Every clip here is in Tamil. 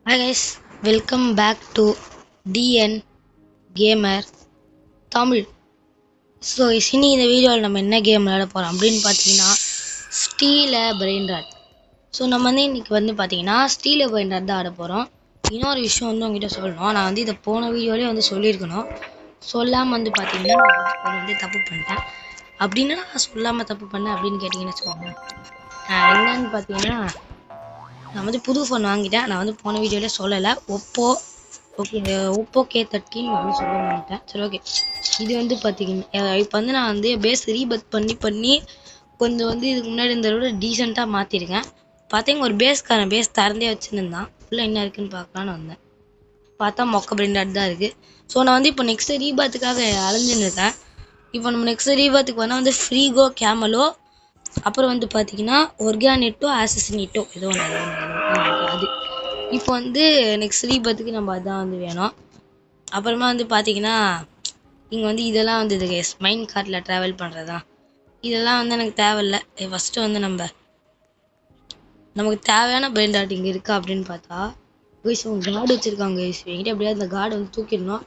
Hi guys, welcome back to DN Gamer Tamil. So இனி இந்த வீடியோவில் நம்ம என்ன கேம் விளையாட போகிறோம் அப்படின்னு பார்த்தீங்கன்னா ஸ்டீல பிரெயின் ராட். ஸோ நம்ம இன்னைக்கு பார்த்தீங்கன்னா ஸ்டீல பிரெயின் ராட் தான் ஆட போகிறோம். இன்னொரு விஷயம் உங்ககிட்ட சொல்லணும். நான் இதை போன வீடியோலேயே சொல்லியிருக்கணும். சொல்லாமல் பார்த்தீங்கன்னா தப்பு பண்ணிட்டேன். அப்படின்னு நான் சொல்லாமல் தப்பு பண்ணேன் அப்படின்னு கேட்டிங்கன்னு வச்சுக்கோங்க. என்னன்னு பார்த்தீங்கன்னா நான் புது ஃபோன் வாங்கிட்டேன். நான் போன வீடியோல சொல்லலை. ஒப்போ K13 சொல்ல மாட்டேன். சரி, ஓகே. இது பார்த்தீங்கன்னா இப்போ நான் பேஸ் ரீபத் பண்ணி கொஞ்சம் இதுக்கு முன்னாடி இந்த விட டீசெண்டாக மாற்றிருக்கேன். பார்த்தீங்க ஒரு பேஸ் திறந்தே வச்சுருந்தான். ஃபுல்லாக என்ன இருக்குன்னு பார்க்கலான்னு வந்தேன். பார்த்தா மொக்க பிரிண்டாட் தான் இருக்குது. ஸோ நான் இப்போ நெக்ஸ்ட் ரீபாத்துக்காக அலைஞ்சுன்னு இருக்கேன். இப்போ நம்ம நெக்ஸ்ட் ரீபாத்துக்கு வந்தால் ஃப்ரீகோ கேமலோ, அப்புறம் பார்த்தீங்கன்னா ஒர்கானிட்டோ ஆசசினிட்டோ ஏதோ ஒன்று அது. இப்போ நெக்ஸ்ட் ரீபத்துக்கு நம்ம அதான் வேணும். அப்புறமா பார்த்தீங்கன்னா இங்கே இதெல்லாம் இது கேஸ் மைண்ட் கார்ட்டில் ட்ராவல் பண்ணுறதா. இதெல்லாம் எனக்கு தேவையில்லை. ஃபஸ்ட்டு நமக்கு தேவையான பிரெயின் ராட் இங்கே இருக்கா அப்படின்னு பார்த்தா கைஸ் கார்டு வச்சுருக்காங்க. கைஸ் என்கிட்ட எப்படியாவது இந்த கார்டை தூக்கிடணும்.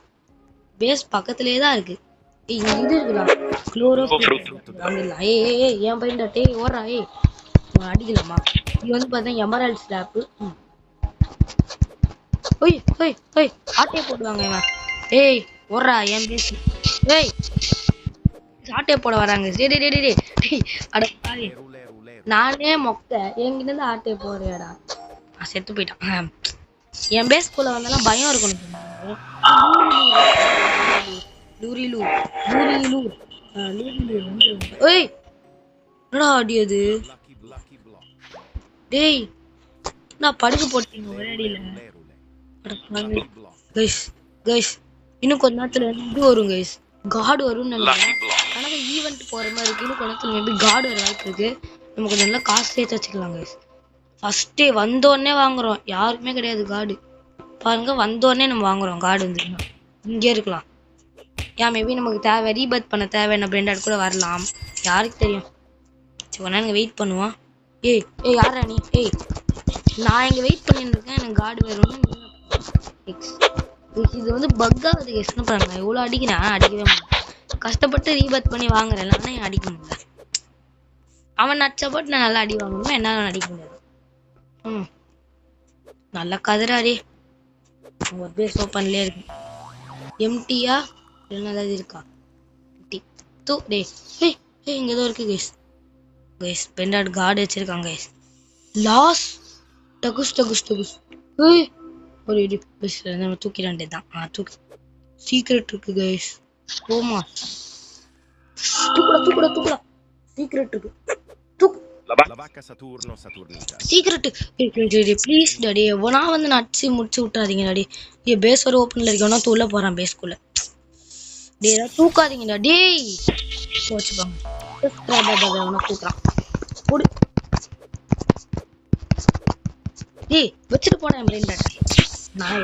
பேஸ் பக்கத்துலேயே தான் இருக்குது. இங்கே இது இருக்குதா குளோரோ வாங்கிடலாம். என் பிரெயின் ராட் ஓடுறா அடிக்கலாமா? இது பார்த்தா எமரால்ட் ஸ்லாப்பு. ஓய் ஓய் ஓய் ஆட்டையை போடுவாங்க இவன். ஓடுறா என் பேசி. ஆட்டையை போட வராங்க. அட பாவி, நானே மொக்க என்கிட்ட இருந்து ஆட்டையை போடுறியாடா. செத்து போயிட்டான். என் பேஸ்குள்ள வந்தாலும் பயம் இருக்கணும். ஓய் என்னடா ஆடியது? டேய் நான் படுக்க போட்டீங்க ஒரே அடியில. கைஸ் கைஸ் இன்னும் கொஞ்ச நேரத்துல இது வரும் கைஸ். கார்டு வரும்னு நினைக்கிறேன். ஆனால் ஈவெண்ட் போற மாதிரி இருக்கு. இன்னும் கொஞ்ச நேரத்துல மேபி கார்டு வர வாய்ப்பு இருக்கு. நம்ம கொஞ்சம் நல்லா காசு சேர்த்து வச்சுக்கலாம் கைஸ். ஃபர்ஸ்டே வந்தோடனே வாங்குறோம். யாருக்குமே கிடையாது கார்டு. பாருங்க, வந்தோடனே நம்ம வாங்குறோம் கார்டு. இங்கே இருக்கலாம். மேபி நமக்கு தேவை ரீபத் பண்ண தேவையான பிரெண்டாட் கூட வரலாம். யாருக்கு தெரியும்? சரி, கொஞ்ச நேரம் வெயிட் பண்ணுவோம். யாரா நீ? நான் இங்கே வெயிட் பண்ணிட்டு இருக்கேன். எனக்கு கார்டு வேணும்னு இது பக்கா வந்து என்ன பண்ணாங்க. எவ்வளோ அடிக்கிறேன், அடிக்கவே முடியல. கஷ்டப்பட்டு ரீபத் பண்ணி வாங்குறேன். ஆனால் அடிக்க முடியல. அவன் நச்சப்பட்டு நான் நல்லா அடி வாங்கணுமா? என்னால் அடிக்க முடியாது. நல்லா கதிராடி உங்க பேஸ் ஓப்பன்லேயே இருக்கு. எம்டியா இல்லைன்னா ஏதாவது இருக்கா? இங்கே ஏதோ இருக்கு கைஸ். கைஸ் பெண்டாட் கார்டு வச்சிருக்காங்க கைஸ். லாஸ் டகுஸ் டகுஸ் டகுஸ். ஒரு இது நம்ம தூக்கிடாண்டே தான். தூக்கி சீக்ரெட் இருக்கு கைஸ். ஓமா தூக்குடா சீக்ரெட் இருக்கு. Secret please daddy. நான் நடிச்சு முடிச்சு விட்டுறாதீங்க டாடி. பேஸ் ஒரு ஓப்பன்ல இருக்கவனா தூள்ள போறான் பேஸ்குள்ள. தூக்காதீங்கடா டேய். போச்சுப்பாங்க தூக்குறான். வச்சுட்டு போனேன் பிரெயின் ராட். நான்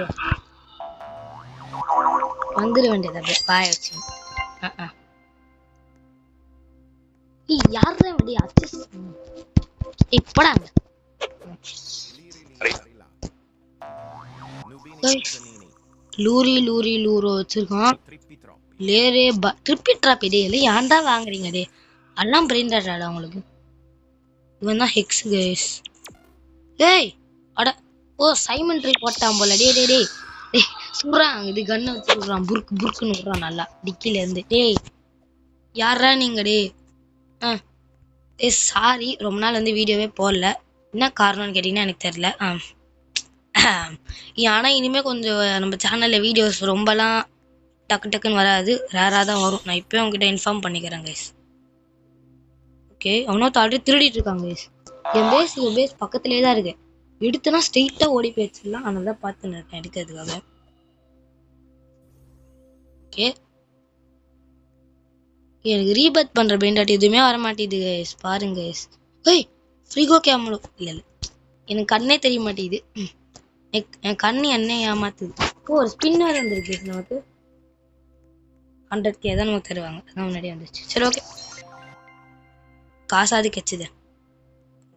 வந்துட வேண்டியது பாய வச்சு. யாருதான் வண்டி அச்சு இப்படாங்க. லூரோ வச்சிருக்கான். லேரே ட்ரிப்பி ட்ராப் இதே இல்லை. ஏன்டா வாங்குறீங்க டே? எல்லாம் பிரெயின் ராட் ஆடா உங்களுக்கு. இவன் தான் ஹெக்ஸ் கைஸ். அட சைமன் ட்ரை போட்டான் போல. டே சுடுறான். இது கண்ணை வச்சு விடுறான். புருக்குன்னு விடுறான் நல்லா டிக்கில இருந்து. யாரா நீங்க? சாரி, ரொம்ப நாள் வீடியோவே போடல. என்ன காரணம்னு கேட்டீங்கன்னா எனக்கு தெரியல. ஆனால் இனிமேல் கொஞ்சம் நம்ம சேனலில் வீடியோஸ் ரொம்பலாம் டக்குன்னு வராது. ரேராக தான் வரும். நான் இப்போயும் உங்ககிட்ட இன்ஃபார்ம் பண்ணிக்கிறேன் கைஸ். ஓகே, அவனோ ஆல்ரெடி திருடிட்டு இருக்காங்க கைஸ். என் பேஸ் பக்கத்துலேயே தான் இருக்கு. எடுத்தனா ஸ்ட்ரெயிட்டா ஓடி போயிடுச்சுலாம். அதனால தான் பார்த்துன்னு இருக்கேன் எடுக்கிறதுக்காக. ஓகே, எனக்கு ரீபத் பண்ற பிரெயின் ராட் எதுவுமே வர மாட்டேங்குது கைஸ். பாருங்க கைஸ். ஃப்ரீகோ கேமரோ இல்லை எனக்கு கண்ணே தெரிய மாட்டேங்குது. என் கண்ணு என்ன ஏமாத்துது. ஒரு ஸ்பின் வேறு வந்துருக்கு நமக்கு. 100K தான் நமக்கு தருவாங்க. அதான் முன்னாடியே வந்துச்சு. சரி, ஓகே, காசாது கெச்சுது.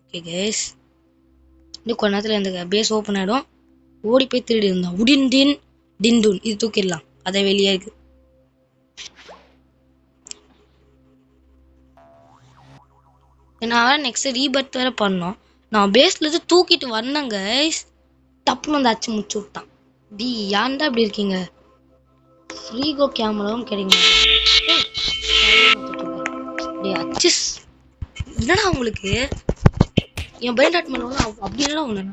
ஓகே கைஸ், இன்னும் கொஞ்ச நேரத்தில் இந்த பேஸ் ஓப்பன் ஆகிடும். ஓடி போய் திருடி இருந்தான். உடின் டின் டின்டுன் இது தூக்கிடலாம். அதை வெளியே இருக்கு. நான் நெக்ஸ்ட் ரீபர்த் வேற பண்ணோம். நான் பேஸ்ல இருந்து தூக்கிட்டு வந்தேங்க. டப்புன்னு வந்து அச்சு முடிச்சு விட்டான். டி ஏன்டா இப்படி இருக்கீங்க? ஃப்ரீகோ கேமராவும் கிடைங்க. அச்சிஸ் என்னடா உங்களுக்கு என் பிரெயின் டாட் பண்ண அப்படி எல்லாம் ஒண்ணு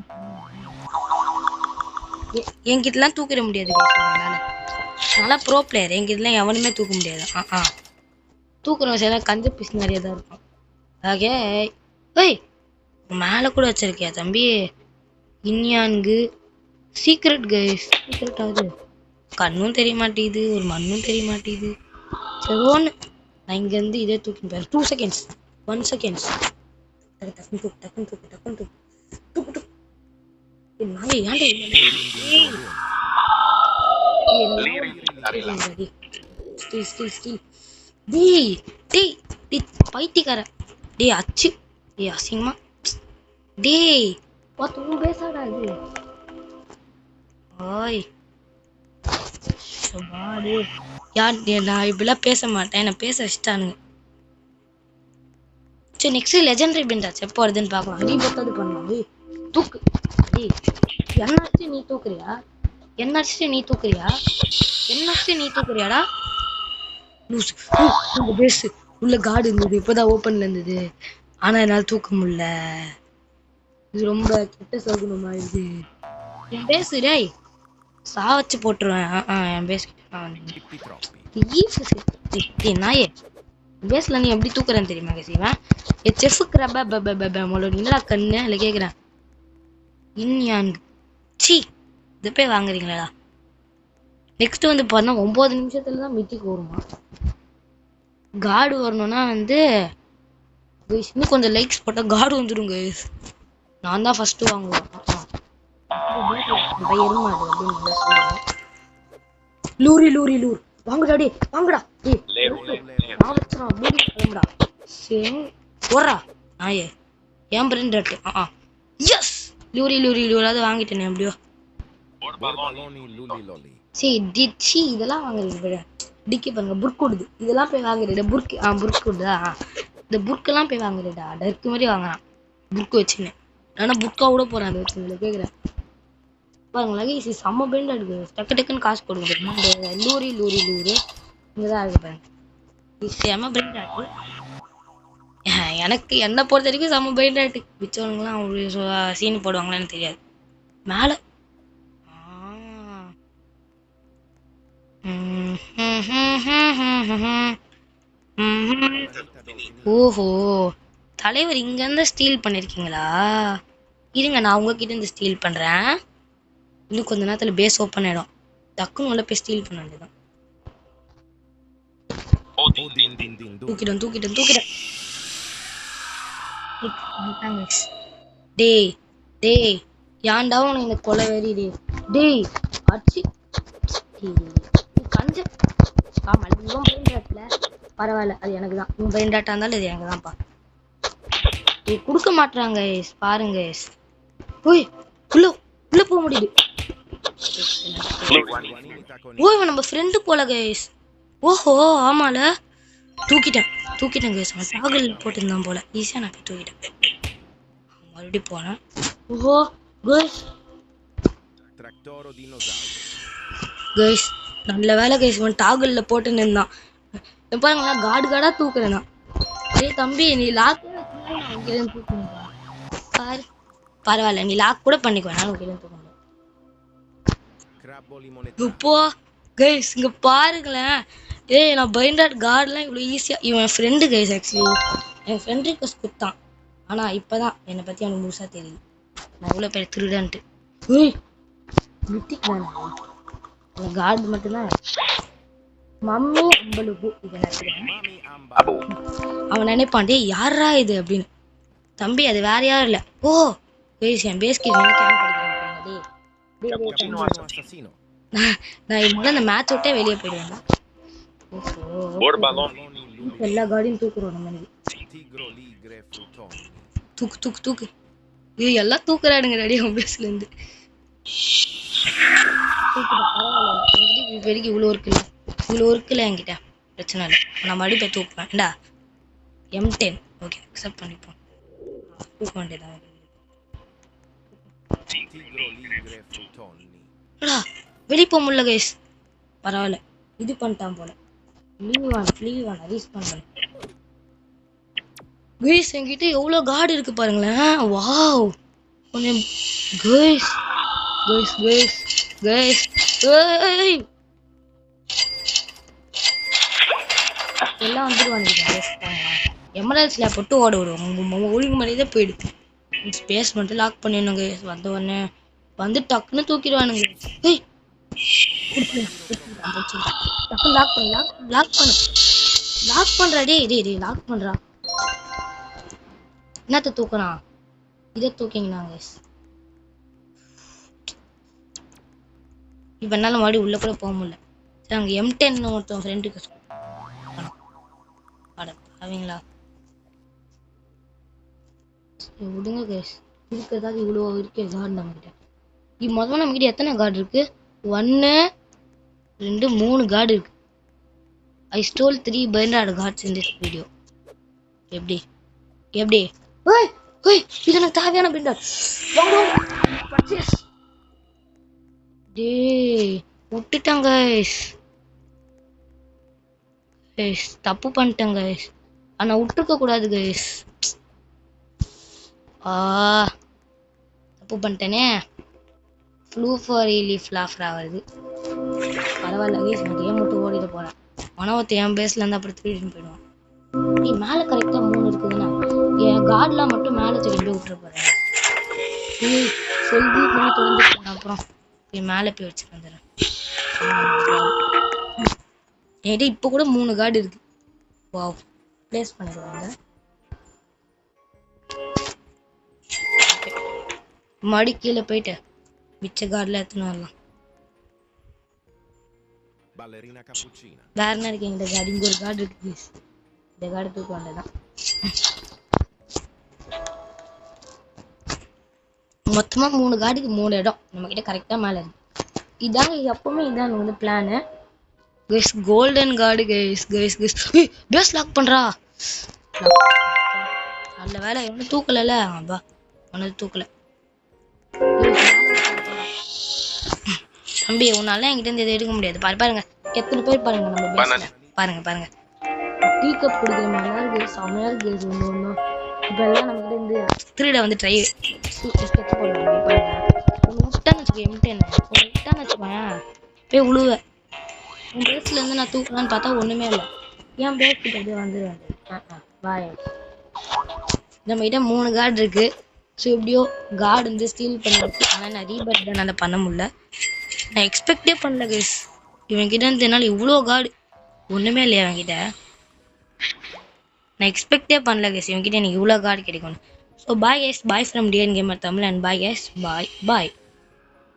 என்கிட்டலாம் தூக்கிட முடியாது. நல்லா ப்ரோ பிளேயர். என்கிட்டலாம் எவனுமே தூக்க முடியாது. தூக்குறவன் சில கஞ்ச பீஸ் நிறைய தான் இருக்கும். ஆகே ஏய் மேலே கூட வச்சிருக்கியா தம்பி? இன்யான்கு சீக்ரெட் கைஸ். சீக்ரெட் ஆகுது. கண்ணும் தெரிய மாட்டேங்குது, ஒரு மண்ணும் தெரிய மாட்டேங்குது. சரி ஒன்று நான் இங்கேருந்து இதே தூக்கின்னு போயிடுறேன். 2 seconds 1 seconds. டக்குன்னு தூக்கு டக்குன்னு தூக்கு டக்குன்னு தூக்கு தூக்கு தூக்கு. நானே ஏன்டா பைத்தியக்கார. டே அச்சு டே அசிங்கமா. டேய் பார்த்து பேசாடா இது. ஓய் யார் நான் இப்படிலாம் பேச மாட்டேன். என்ன பேச வச்சுட்டானுங்க. சரி நெக்ஸ்ட் லெஜெண்டரி பெண்டாச்சு எப்போ வருதுன்னு பார்க்கலாம். ரீபர்த் பண்ணலாம். தூக்கு. என்னாச்சு நீ தூக்குறியா? என்னாச்சு நீ தூக்குறியா? என்னாச்சு நீ தூக்குறியாடா? லூஸ் உங்க பேஸ் உள்ள கார்டு இருந்தது. இப்போதான் ஓப்பன்ல இருந்தது. ஆனா என்னால தூக்க முடியல. இது ரொம்ப கெட்ட சகுனமா இது. என் பேஸ் டேய் சாவச்சு போட்டுருவேன். என் பேஸ் நாயே பேஸ்ல நீ எப்படி தூக்குறேன்னு தெரியுமா கேசிவன்? செஃப் கிரப என்னடா கண்ணு இல்லை கேட்குறேன். இன்யான்கு சி இதை போய் வாங்குறீங்களா? நெக்ஸ்ட் வந்து பார்த்தா 9 நிமிஷத்துல தான் மித்திக்கு வருமா. கார்டு வரணும்னா வந்து இன்னும் கொஞ்சம் லைக்ஸ் போட்டால் கார்டு வந்துடுங்க. நான் தான் ஃபர்ஸ்ட் வாங்குவேன். லூரி லூரி லூர் வாங்குடா. டே வாங்குடா. நான் வச்சுடா மூடி கிளம்புடா. சரி போடுறா நாயே. ஏன் பிரெண்ட் ரட்டு. எஸ் லூரி லூரி லூராது வாங்கிட்டேனே எப்படியோ. சரி இதெல்லாம் வாங்குறீங்க. டிக்கி பாருங்க புர்க் விடுது. இதெல்லாம் போய் வாங்குறீங்க. புர்க் புர்க் விடுதா? இந்த புர்க்கெல்லாம் போய் வாங்குறீடா. டர்க்கு மாதிரி வாங்குறான் புர்க்கு வச்சுன்னு. ஆனால் புர்க்கா கூட போகிறேன் அதை வச்சு கேட்குறேன். பாருங்களா இது செம்ம பெயிண்ட் இருக்கு. டக்கு டக்குன்னு காசு கொடுங்க. இந்த லூரி லூரி லூரு இங்கதான் இருக்கு பாருங்க. இது செம்ம பெயிண்ட் ஆட்டு. எனக்கு என்ன பொறுத்த வரைக்கும் செம்ம பெயிண்ட் ஆட்டு. மிச்சவங்களாம் அவங்க சீன் போடுவாங்களான்னு தெரியாது. மேலே ஓஹோ தலைவர் இங்க இருந்து ஸ்டீல் பண்ணிருக்கீங்களா? இருங்க நான் உங்ககிட்ட இருந்து ஸ்டீல் பண்றேன். இன்னும் கொஞ்ச நேரத்துல பேஸ் ஓப்பன் ஆயிடும். டக்குன்னு உள்ள போய் ஸ்டீல் பண்ண வேண்டியதான். தூக்கிட்டேன். டேய் டேய் ஏன்டா உனக்கு இந்த கொலை வெறி? டேய் அடிச்சு கஞ்ச பரவாயில்ல அது எனக்கு தான். உன் பிரெயின் டாட்டா இருந்தாலும் இது எனக்கு தான்ப்பா. கொடுக்க மாட்டாங்க பாருங்க. ஓய் உள்ள உள்ள போக முடியுது. ஓய் நம்ம ஃப்ரெண்டு போல கைஸ். ஓஹோ ஆமால தூக்கிட்டேன் கைஸ். அவன் சாகல் போட்டுருந்தான் போல. ஈஸியா நான் போய் தூக்கிட்டேன். மறுபடியும் போனேன். ஓஹோ கைஸ் நல்ல வேலை கைஸ். அவன் டாகல்ல போட்டு நின்றான் பாருங்களா. கார்டா தூக்குறேன் நான். ஏய் தம்பி நீ லாக் பாரு. பரவாயில்ல நீ லாக் கூட பண்ணிக்குவேன். இப்போ கைஸ் இங்க பாருங்களேன். ஏய் நான் பைண்டாட் கார்டெலாம் இவ்வளோ ஈஸியா. இவன் ஃப்ரெண்டு கைஸ். ஆக்சுவலி என் ஃப்ரெண்ட் ரிக்வெஸ்ட் கொடுத்தான். ஆனா இப்பதான் என்னை பத்தி அவனுக்கு முழுசா தெரியுது. நான் இவ்வளோ பேர் திருடன்ட்டு. ஏய் மித்திக் கார்டு மட்டும்தான். மம்மி அம்பளுக்கு இதை அவன் நினைப்பான் டே யாரா இது அப்படின்னு. தம்பி அது வேற யாரும் இல்லை. ஓ கைஸ் என் பேஸ்க்கு நான் முதல்ல அந்த மேட்ச் விட்டே வெளியே போயிடுவேன். எல்லா கார்டையும் தூக்குறோம் நம்ம. தூக்கு எல்லாம் தூக்குறாடுங்க ரெடி பேஸ்ல இருந்து. இப்போ வரைக்கும் இவ்வளோ இருக்குல்ல என்கிட்ட பிரச்சனை இல்லை. நான் மறுபடியும் போய் தூக்குவேன். ஏண்டா M10 ஓகே அக்செப்ட் பண்ணிப்போம். தூக்க வேண்டியதான். வெளியே போக முடியல கைஸ். பரவாயில்ல இது பண்ணிட்டான் போல. லீவ் வேணாம் ரீஸ் பண்ணல கைஸ். என்கிட்ட எவ்வளோ கார்டு இருக்கு பாருங்களேன். வாவ் கொஞ்சம் கைஸ் கைஸ் கைஸ் கைஸ் ஏய் எல்லாம் வந்துடுவாங்க கைஸ். எமரல்ஸ்ல போட்டு ஓட விடுவோம். ஒழுங்கு மாதிரியே போயிடுது. ஸ்பேஸ் மட்டும் லாக் பண்ணிடணும் கைஸ். வந்த உடனே வந்து டக்குன்னு தூக்கிடுவானுங்க. ஏய் டக்கு லாக் பண்றா டேய் லாக் பண்றா. என்னத்த தூக்கணா இதை தூக்கிங்கண்ணா கைஸ். இப்போ என்னால மறுபடியும் உள்ள கூட போக முடியல. சரி அங்கே M10 ஒருத்தன் ஃப்ரெண்டுக்கு அவங்களா விடுங்க கைஸ். இருக்கிறதாவது இவ்வளோ இருக்கு கார்டு நம்மகிட்ட. முதல்ல நம்மகிட்ட எத்தனை கார்டு இருக்கு? 1 2 3 கார்டு இருக்கு. I stole 3 burned cards in this video. எப்படி ஓய் இது எனக்கு தேவையான பிண்டர். டேய் விட்டுட்டாங்க கைஸ். தப்பு பண்ணிட்டேன் கைஸ். ஆனா விட்டுருக்க கூடாது கைஸ். தப்பு பண்ணிட்டேனே. ஃப்ளூ ஃபார் லீஃப் லாஃப்ரா வருது. பரவாயில்ல கைஸ். நான் கேம் விட்டு ஓடிட்டு போறேன். மனவத்தை என் பேஸ்ல இருந்து அப்புறம் திருடிட்டு போயிடுவான். மேலே கரெக்டா 3 இருக்குதுன்னா என் கார்டெலாம் மட்டும் மேலே திரும்பி விட்டுற போறேன். சொல்லி தொடர்ந்து அப்புறம் போய் மேலே போய் வச்சுட்டு வந்துடுறேன். என்கிட்ட இப்போ கூட 3 கார்டு இருக்கு. வாவ் பிளேஸ் பண்ணிடுவாங்க. மடி கீழே போயிட்டு மிச்ச கார்டில் எடுத்துன்னு வரலாம். வேற என்ன இருக்கு எங்கிட்ட கார்டு? இங்கே ஒரு கார்டு இருக்கு ப்ளீஸ். இந்த கார்டு தூக்க வேண்டியதான். மொத்தமா 3 கார்டுக்கு 3 இடம் நம்ம கிட்ட கரெக்டா மேல இருக்கு. இதாங்க எப்பவுமே இதான் வந்து plan guys. Golden card guys. Face lock பண்றா. நல்ல வேலை எவனும் தூக்கல. அப்பா ஒன்னு தூக்கல. தம்பி உன்னால என்கிட்ட இருந்து எதுவும் எடுக்க முடியாது. பாருங்க எத்தனை பேர் பாருங்க நம்ம பேஸ்ல. பாருங்க டீ கப் குடிக்கிற மாதிரி இருக்கு. செமையா இருக்கு ஒன்று. இப்போ எல்லாம் நம்ம கிட்ட இருந்து திருட வந்து ட்ரை ஸ்கெட்ச் போடுவாங்க. விட்டான்னு வச்சுக்கோ M10 விட்டான்னு வச்சுக்கோயேன் போய் உழுவ. உன் பேஸ்ல இருந்து நான் தூக்கலான்னு பார்த்தா ஒண்ணுமே இல்லை. என் பேஸ் கிட்ட அப்படியே வந்துடுவேன். பாய். நம்ம கிட்ட 3 கார்டு இருக்கு. ஸோ எப்படியோ கார்டு வந்து ஸ்டீல் பண்ணிடுச்சு. ஆனால் நான் ரீபர்ட் தான் அதை பண்ண முடியல. நான் எக்ஸ்பெக்டே பண்ணல கைஸ். இவன்கிட்ட இருந்து என்னால் இவ்வளோ கார்டு ஒன்றுமே இல்லையா அவன்கிட்ட. நான் எக்ஸ்பெக்டே பண்ணல கைஸ் இவன்கிட்ட எனக்கு இவ்வளோ கார்டு கிடைக்கும். So bye guys. Bye from TN gamer Tamil and bye guys. Bye.